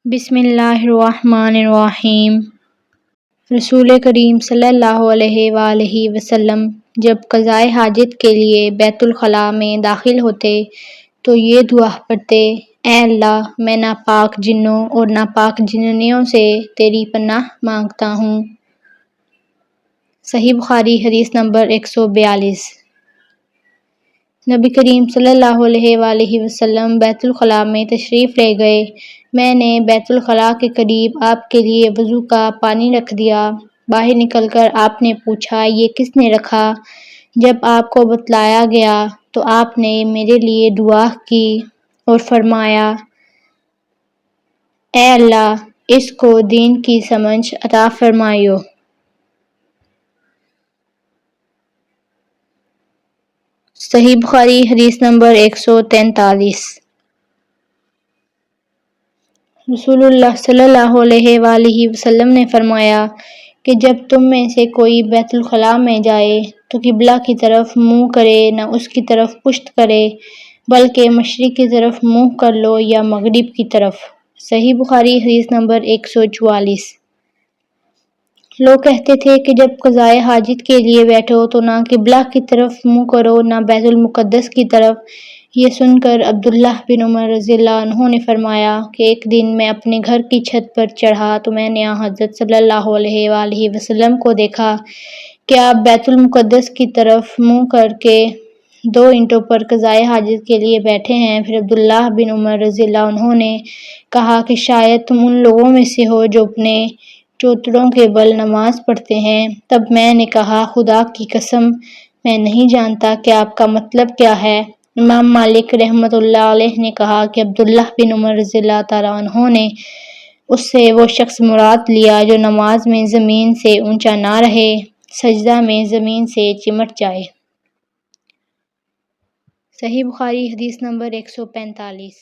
بسم اللہ الرحمن الرحیم۔ رسول کریم صلی اللہ علیہ وآلہ وسلم جب قضائے حاجت کے لیے بیت الخلاء میں داخل ہوتے تو یہ دعا پڑھتے: اے اللہ، میں ناپاک جنوں اور ناپاک جننیوں سے تیری پناہ مانگتا ہوں۔ صحیح بخاری حدیث نمبر 142۔ نبی کریم صلی اللہ علیہ وآلہ وسلم بیت الخلاء میں تشریف لے گئے۔ میں نے بیت الخلاء کے قریب آپ کے لیے وضو کا پانی رکھ دیا۔ باہر نکل کر آپ نے پوچھا، یہ کس نے رکھا؟ جب آپ کو بتلایا گیا تو آپ نے میرے لیے دعا کی اور فرمایا: اے اللہ، اس کو دین کی سمجھ عطا فرمائیو۔ صحیح بخاری حدیث نمبر 143۔ رسول اللہ صلی اللہ علیہ وآلہ وسلم نے فرمایا کہ جب تم میں سے کوئی بیت الخلاء میں جائے تو قبلہ کی طرف منہ کرے نہ اس کی طرف پشت کرے، بلکہ مشرق کی طرف منہ کر لو یا مغرب کی طرف۔ صحیح بخاری حدیث نمبر 144۔ لوگ کہتے تھے کہ جب قضائے حاجت کے لیے بیٹھو تو نہ قبلہ کی طرف منہ کرو نہ بیت المقدس کی طرف۔ یہ سن کر عبداللہ بن عمر رضی اللہ عنہ نے فرمایا کہ ایک دن میں اپنے گھر کی چھت پر چڑھا تو میں نے حضرت صلی اللہ علیہ وآلہ وسلم کو دیکھا کہ آپ بیت المقدس کی طرف منہ کر کے 2 اینٹوں پر قضائے حاجت کے لیے بیٹھے ہیں۔ پھر عبداللہ بن عمر رضی اللہ عنہ نے کہا کہ شاید تم ان لوگوں میں سے ہو جو اپنے چوتڑوں کے بل نماز پڑھتے ہیں۔ تب میں نے کہا، خدا کی قسم، میں نہیں جانتا کہ آپ کا مطلب کیا ہے۔ امام مالک رحمۃ اللہ علیہ نے کہا کہ عبداللہ بن عمر رضی اللہ تعالیٰ عنہ نے اس سے وہ شخص مراد لیا جو نماز میں زمین سے اونچا نہ رہے، سجدہ میں زمین سے چمٹ جائے۔ صحیح بخاری حدیث نمبر 145۔